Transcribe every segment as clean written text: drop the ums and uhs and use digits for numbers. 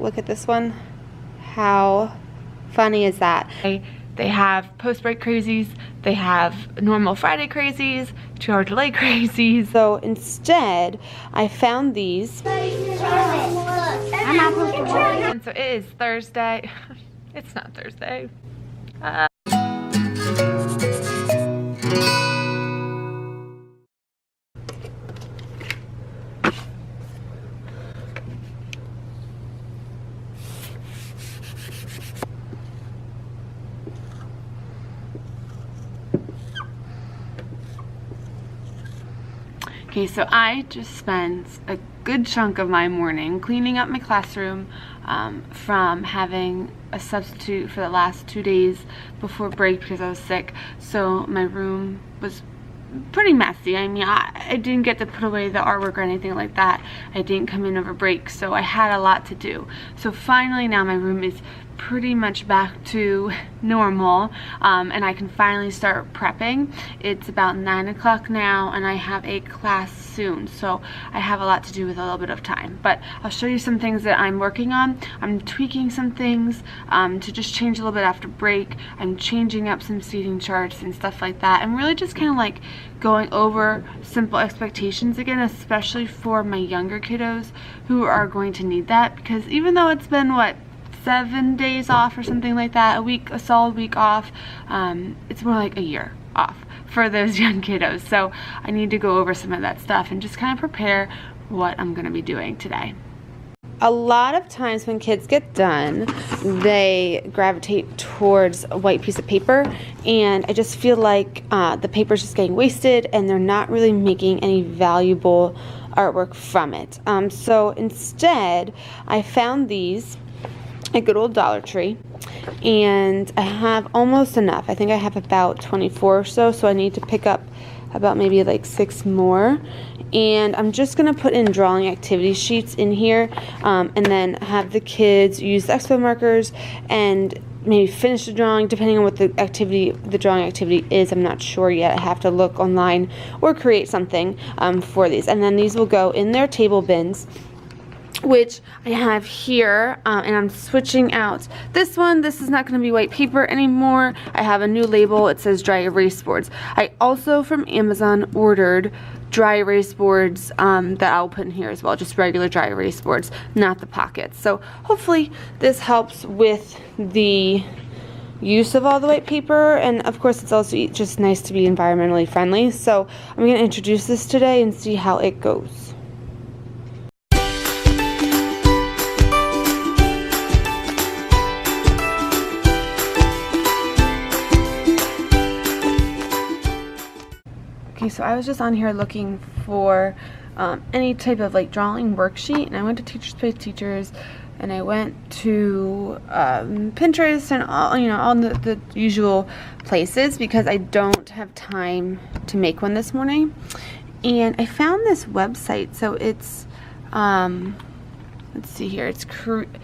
Look at this one. How funny is that? They have post-break crazies, they have normal Friday crazies, 2-hour delay crazies. So instead, I found these. And so it is Thursday. It's not Thursday. Okay, so I just spent a good chunk of my morning cleaning up my classroom from having a substitute for the last 2 days before break because I was sick. So my room was pretty messy. I mean, I didn't get to put away the artwork or anything like that. I didn't come in over break, so I had a lot to do. So finally now my room is pretty much back to normal, and I can finally start prepping. It's about 9 o'clock now and I have a class soon, so I have a lot to do with a little bit of time. But I'll show you some things that I'm working on. I'm tweaking some things to just change a little bit after break. I'm changing up some seating charts and stuff like that. I'm really just kind of like going over simple expectations again, especially for my younger kiddos who are going to need that, because even though it's been, what, 7 days off or something like that, a solid week off, it's more like a year off for those young kiddos. So I need to go over some of that stuff and just kind of prepare what I'm going to be doing today. A lot of times when kids get done, they gravitate towards a white piece of paper, and I just feel like the paper's just getting wasted and they're not really making any valuable artwork from it. So instead, I found these a good old Dollar Tree, and I have almost enough. I think I have about 24 or so, so I need to pick up about maybe like 6 more. And I'm just gonna put in drawing activity sheets in here, and then have the kids use the expo markers and maybe finish the drawing depending on what the drawing activity is. I'm not sure yet. I have to look online or create something for these, and then these will go in their table bins, which I have here, and I'm switching out this one. This is not going to be white paper anymore. I have a new label. It says dry erase boards. I also from Amazon ordered dry erase boards that I'll put in here as well, just regular dry erase boards, not the pockets. So hopefully this helps with the use of all the white paper, and of course it's also just nice to be environmentally friendly. So I'm going to introduce this today and see how it goes. Okay, so I was just on here looking for any type of like drawing worksheet, and I went to Teachers Pay Teachers, and I went to Pinterest and all the usual places because I don't have time to make one this morning. And I found this website. So it's let's see here, it's creekid.com,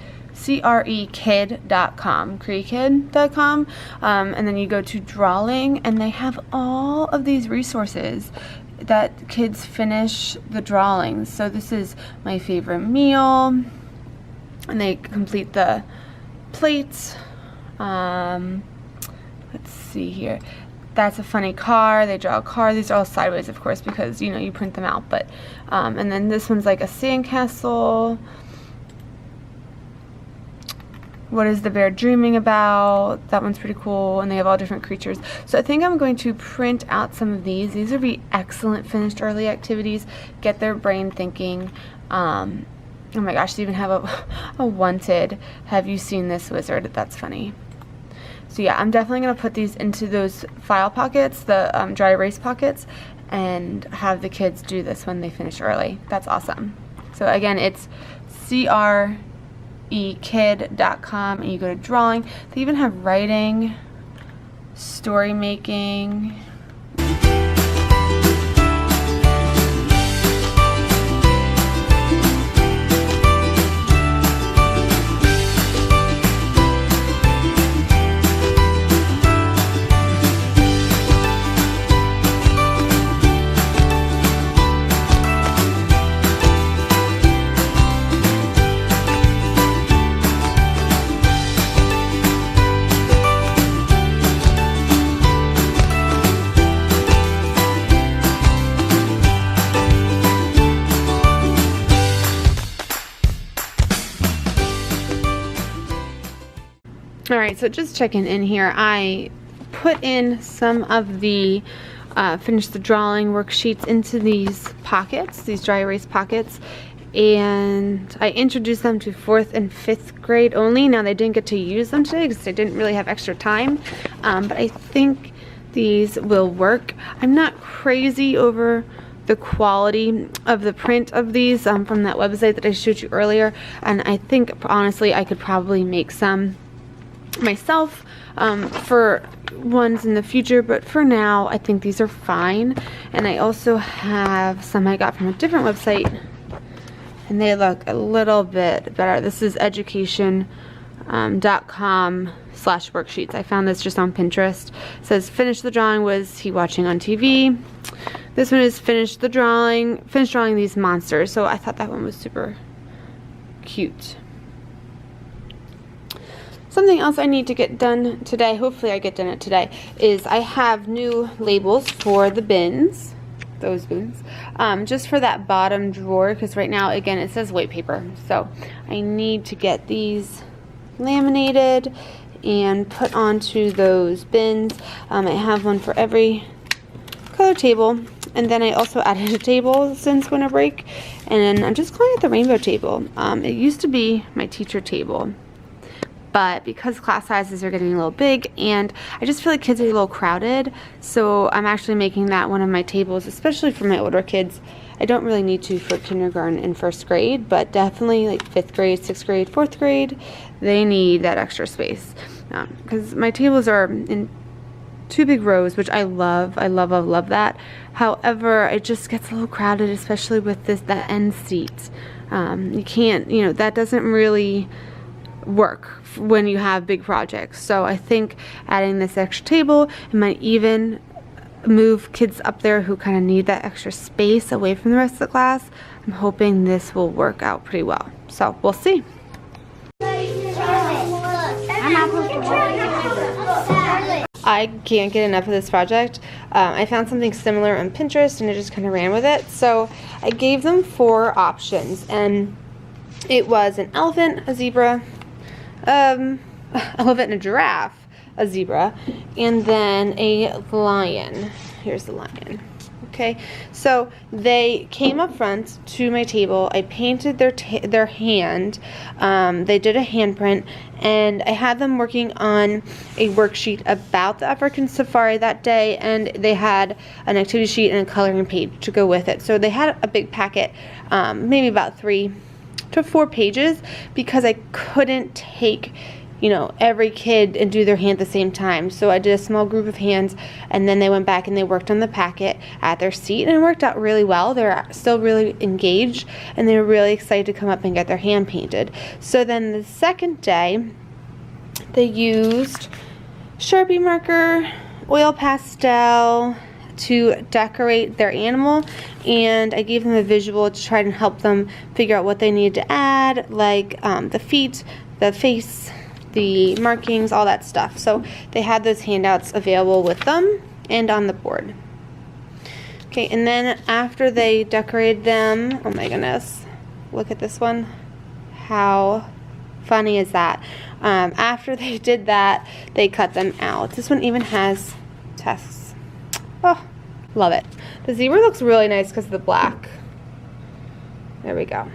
and then you go to drawing, and they have all of these resources that kids finish the drawings. So this is my favorite meal, and they complete the plates. Let's see here, that's a funny car. They draw a car. These are all sideways, of course, because you print them out. But and then this one's like a sandcastle. What is the bear dreaming about? That one's pretty cool, and they have all different creatures. So I think I'm going to print out some of these. These would be excellent finished early activities. Get their brain thinking. Oh my gosh, they even have a wanted. Have you seen this wizard? That's funny. So yeah, I'm definitely going to put these into those file pockets, the dry erase pockets, and have the kids do this when they finish early. That's awesome. So again, it's creekid.com, and you go to drawing. They even have writing, story making. Alright, so just checking in here. I put in some of the finish the drawing worksheets into these pockets, these dry erase pockets, and I introduced them to 4th and 5th grade only. Now they didn't get to use them today because they didn't really have extra time, but I think these will work. I'm not crazy over the quality of the print of these from that website that I showed you earlier, and I think honestly I could probably make some myself for ones in the future, but for now I think these are fine. And I also have some I got from a different website and they look a little bit better. This is education.com/worksheets. I found this just on Pinterest. It says finish the drawing, was he watching on TV? This one is finish drawing these monsters. So I thought that one was super cute. Something else I need to get done today, hopefully I get done it today, is I have new labels for the bins, those bins, just for that bottom drawer, because right now, again, it says white paper. So I need to get these laminated and put onto those bins. I have one for every color table, and then I also added a table since winter break, and I'm just calling it the rainbow table. It used to be my teacher table, but because class sizes are getting a little big and I just feel like kids are a little crowded, so I'm actually making that one of my tables, especially for my older kids. I don't really need to for kindergarten and 1st grade, but definitely like 5th grade, 6th grade, 4th grade, they need that extra space. Because my tables are in 2 big rows, which I love. I love that. However, it just gets a little crowded, especially with that end seat. You can't, that doesn't really work when you have big projects. So I think adding this extra table, it might even move kids up there who kind of need that extra space away from the rest of the class. I'm hoping this will work out pretty well. So we'll see. I can't get enough of this project. I found something similar on Pinterest and I just kind of ran with it. So I gave them 4 options, and it was an elephant, a zebra, elephant and a giraffe, a zebra, and then a lion. Here's the lion. Okay, so they came up front to my table. I painted their hand. They did a handprint, and I had them working on a worksheet about the African safari that day, and they had an activity sheet and a coloring page to go with it. So they had a big packet, maybe about 3 to 4 pages, because I couldn't take every kid and do their hand at the same time. So I did a small group of hands, and then they went back and they worked on the packet at their seat, and it worked out really well. They're still really engaged, and they were really excited to come up and get their hand painted. So then the second day, they used Sharpie marker, oil pastel to decorate their animal, and I gave them a visual to try and help them figure out what they needed to add, like the feet, the face, the markings, all that stuff. So they had those handouts available with them and on the board. Okay, and then after they decorated them, oh my goodness, look at this one. How funny is that? After they did that, they cut them out. This one even has tests. Oh, love it. The zebra looks really nice because of the black. There we go.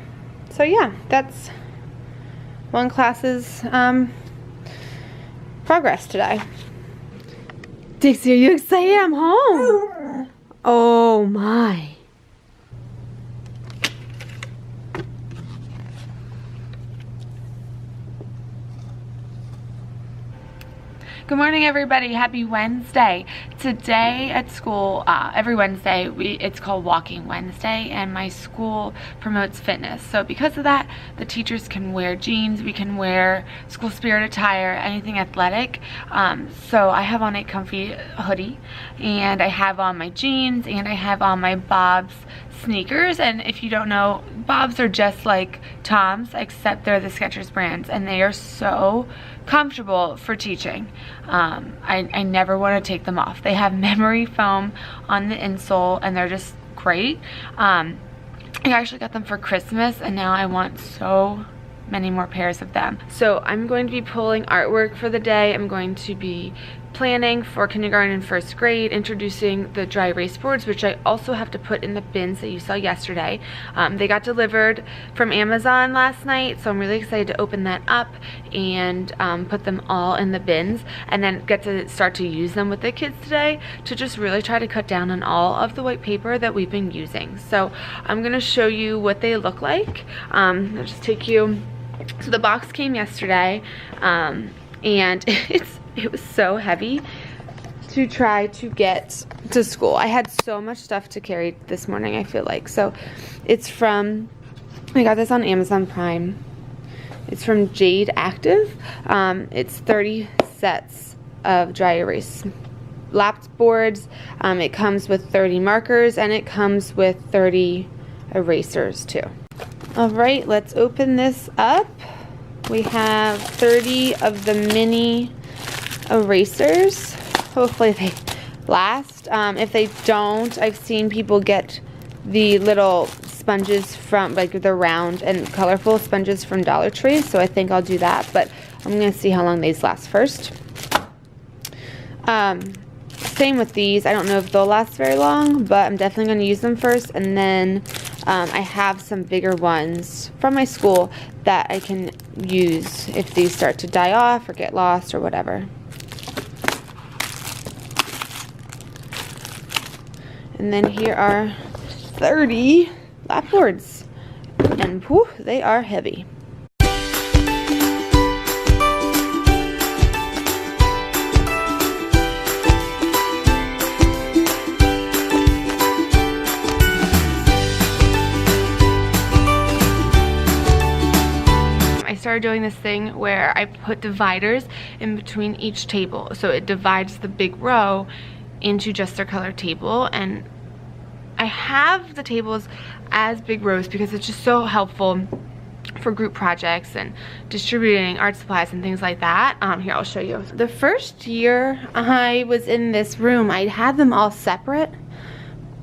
So yeah, that's one class's progress today. Dixie, are you excited? I'm home. Oh my. Good morning, everybody. Happy Wednesday. Today at school, every Wednesday, it's called Walking Wednesday, and my school promotes fitness. So because of that, the teachers can wear jeans, we can wear school spirit attire, anything athletic. So I have on a comfy hoodie, and I have on my jeans, and I have on my Bob's sneakers. And if you don't know, Bob's are just like Tom's, except they're the Skechers brands, and they are so comfortable for teaching. I never want to take them off. They have memory foam on the insole, and they're just great. I actually got them for Christmas, and now I want so many more pairs of them. So I'm going to be pulling artwork for the day. I'm going to be planning for kindergarten and first grade, introducing the dry erase boards, which I also have to put in the bins that you saw yesterday. They got delivered from Amazon last night, so I'm really excited to open that up and put them all in the bins, and then get to start to use them with the kids today to just really try to cut down on all of the white paper that we've been using. So I'm going to show you what they look like. I'll just take you. So the box came yesterday, and it was so heavy to try to get to school. I had so much stuff to carry this morning, I feel like. So it's from, I got this on Amazon Prime. It's from Jade Active. It's 30 sets of dry erase lapped boards. It comes with 30 markers, and it comes with 30 erasers too. All right, let's open this up. We have 30 of the mini erasers. Hopefully they last. If they don't, I've seen people get the little sponges from, like the round and colorful sponges from Dollar Tree, so I think I'll do that, but I'm going to see how long these last first. Same with these. I don't know if they'll last very long, but I'm definitely going to use them first, and then I have some bigger ones from my school that I can use if these start to die off or get lost or whatever. And then here are 30 lap boards, and whew, they are heavy. I started doing this thing where I put dividers in between each table, so it divides the big row into just their color table, and I have the tables as big rows because it's just so helpful for group projects and distributing art supplies and things like that. Here, I'll show you. The first year I was in this room, I had them all separate,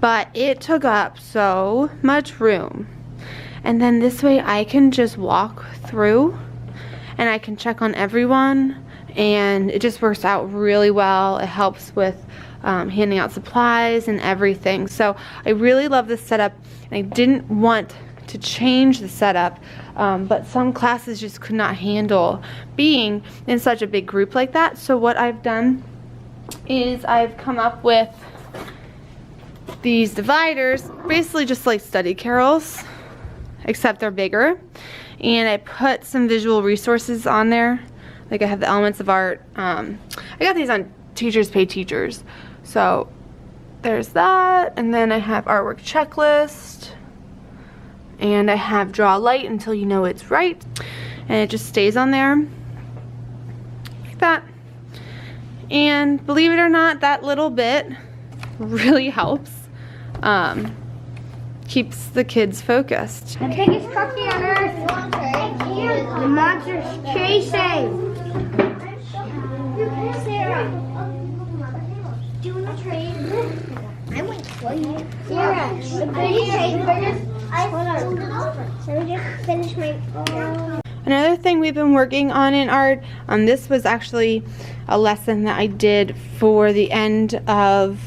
but it took up so much room. And then this way I can just walk through and I can check on everyone, and it just works out really well. It helps with handing out supplies and everything. So I really love this setup, and I didn't want to change the setup, but some classes just could not handle being in such a big group like that. So what I've done is I've come up with these dividers, basically just like study carrels, except they're bigger, and I put some visual resources on there. Like I have the elements of art. I got these on Teachers Pay Teachers. So there's that, and then I have artwork checklist, and I have draw light until you know it's right, and it just stays on there like that. And believe it or not, that little bit really helps. Keeps the kids focused. The biggest puppy on earth. The monster's chasing. Sarah. Do you want to trade? I went for you. Sarah, the biggest. So we just finished my. Another thing we've been working on in art, this was actually a lesson that I did for the end of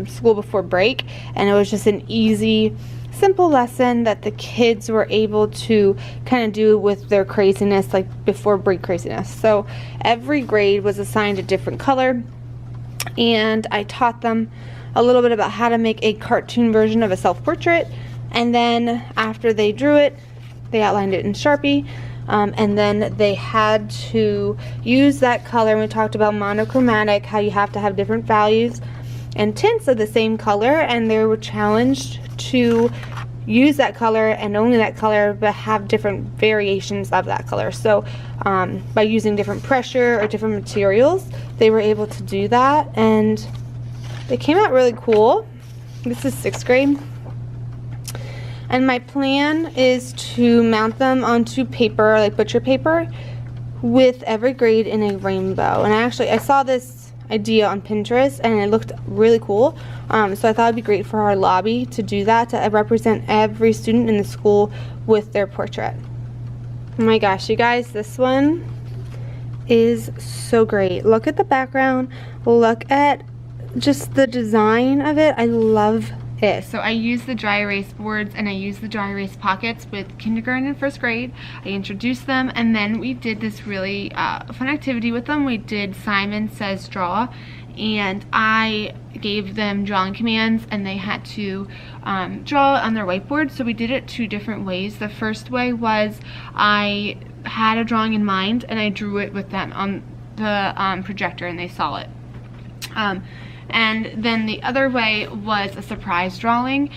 school before break, and it was just an easy, simple lesson that the kids were able to kind of do with their craziness, like before break craziness. So every grade was assigned a different color, and I taught them a little bit about how to make a cartoon version of a self-portrait, and then after they drew it, they outlined it in Sharpie, and then they had to use that color. And we talked about monochromatic, how you have to have different values and tints of the same color, and they were challenged to use that color and only that color, but have different variations of that color. So by using different pressure or different materials, they were able to do that, and they came out really cool. This is 6th grade. And my plan is to mount them onto paper, like butcher paper, with every grade in a rainbow. And I saw this idea on Pinterest, and it looked really cool. So I thought it'd be great for our lobby to do that, to represent every student in the school with their portrait. Oh my gosh, you guys, this one is so great. Look at the background. Look at just the design of it. I love it. So I use the dry erase boards and I use the dry erase pockets with kindergarten and first grade. I introduced them and then we did this really fun activity with them. We did Simon Says Draw, and I gave them drawing commands and they had to draw on their whiteboard. So we did it 2 different ways. The first way was I had a drawing in mind and I drew it with them on the projector and they saw it. And then the other way was a surprise drawing.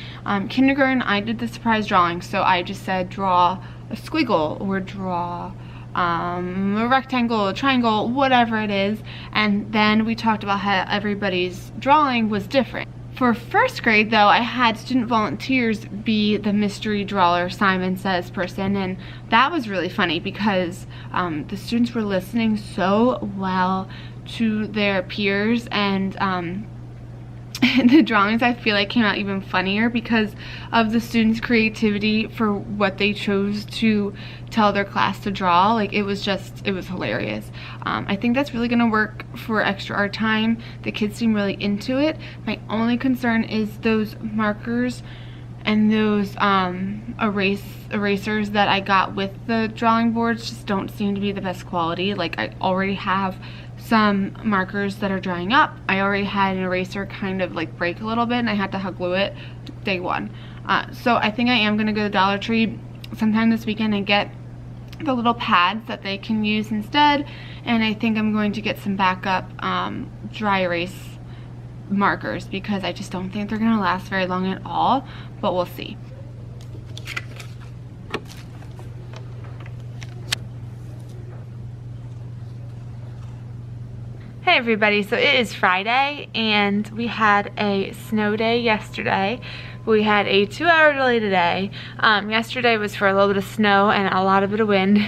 Kindergarten, I did the surprise drawing, so I just said draw a squiggle or draw a rectangle, a triangle, whatever it is, and then we talked about how everybody's drawing was different. For first grade though, I had student volunteers be the mystery drawer Simon Says person, and that was really funny because the students were listening so well to their peers, and the drawings I feel like came out even funnier because of the students' creativity for what they chose to tell their class to draw. Like it was hilarious. I think that's really gonna work for extra art time. The kids seem really into it. My only concern is those markers and those erasers that I got with the drawing boards just don't seem to be the best quality. Like I already have some markers that are drying up. I already had an eraser kind of like break a little bit and I had to hot glue it day 1. So I think I am gonna go to Dollar Tree sometime this weekend and get the little pads that they can use instead, and I think I'm going to get some backup dry erase markers because I just don't think they're gonna last very long at all, but we'll see. Hey everybody, so it is Friday and we had a snow day yesterday. We had a 2-hour delay today. Yesterday was for a little bit of snow and a lot of bit of wind,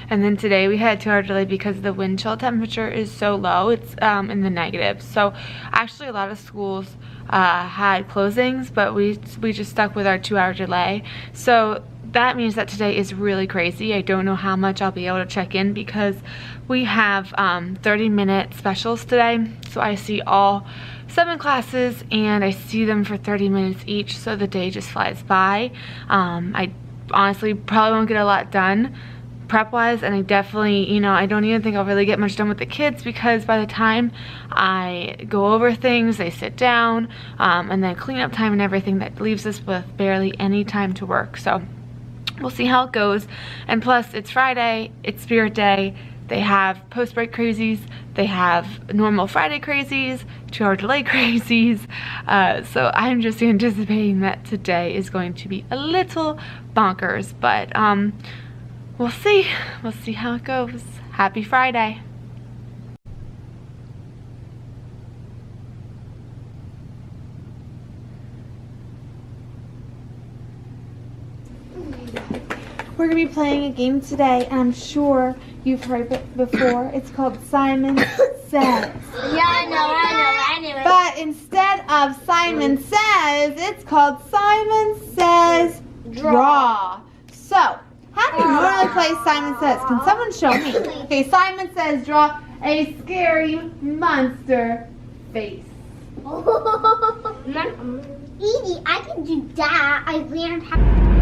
and then today we had a 2-hour delay because the wind chill temperature is so low. It's in the negatives. So actually a lot of schools had closings, but we just stuck with our 2-hour delay. So that means that today is really crazy. I don't know how much I'll be able to check in because we have 30-minute specials today. So I see all 7 classes and I see them for 30 minutes each, so the day just flies by. I honestly probably won't get a lot done prep-wise, and I definitely, I don't even think I'll really get much done with the kids because by the time I go over things, they sit down, and then cleanup time and everything, that leaves us with barely any time to work. So we'll see how it goes. And plus, it's Friday, it's Spirit Day. They have post-break crazies, they have normal Friday crazies, 2-hour delay crazies. So I'm just anticipating that today is going to be a little bonkers, but we'll see. We'll see how it goes. Happy Friday. We're gonna be playing a game today, and I'm sure you've heard it before. It's called Simon Says. Yeah, I know. But instead of Simon Says, it's called Simon Says Draw. So, how do you normally play Simon Says? Can someone show me? Okay, Simon Says draw a scary monster face. Easy, I can do that. I learned how.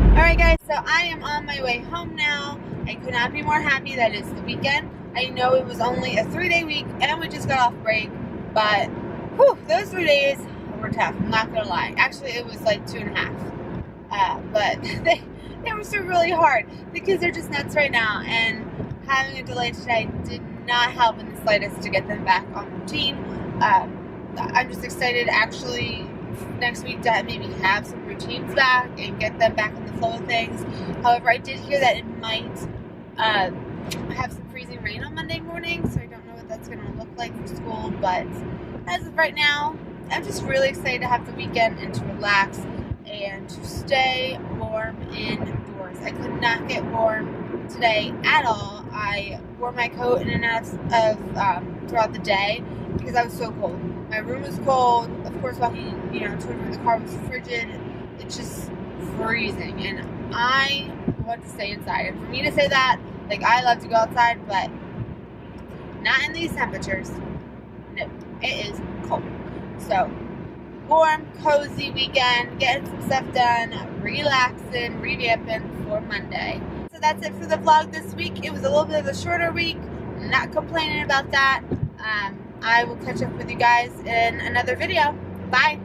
Alright guys, so I am on my way home now. I could not be more happy that it's the weekend. I know it was only a 3-day week and we just got off break, but whew, those 3 days were tough, I'm not gonna lie. Actually, it was like 2.5. But they were still really hard. The kids are just nuts right now, and having a delay today did not help in the slightest to get them back on routine. I'm just excited actually next week to maybe have some routines back and get them back in the flow of things. However, I did hear that it might have some freezing rain on Monday morning, so I don't know what that's going to look like for school, but as of right now, I'm just really excited to have the weekend and to relax and to stay warm indoors. I could not get warm today at all. I wore my coat in and out of throughout the day because I was so cold. My room was cold. Of course, walking, to and from the car was frigid. It's just freezing, and I want to stay inside. And for me to say that, Like, I love to go outside, but not in these temperatures. No, it is cold. So, warm, cozy weekend, getting some stuff done, relaxing, revamping for Monday. So that's it for the vlog this week. It was a little bit of a shorter week. I'm not complaining about that. I will catch up with you guys in another video. Bye.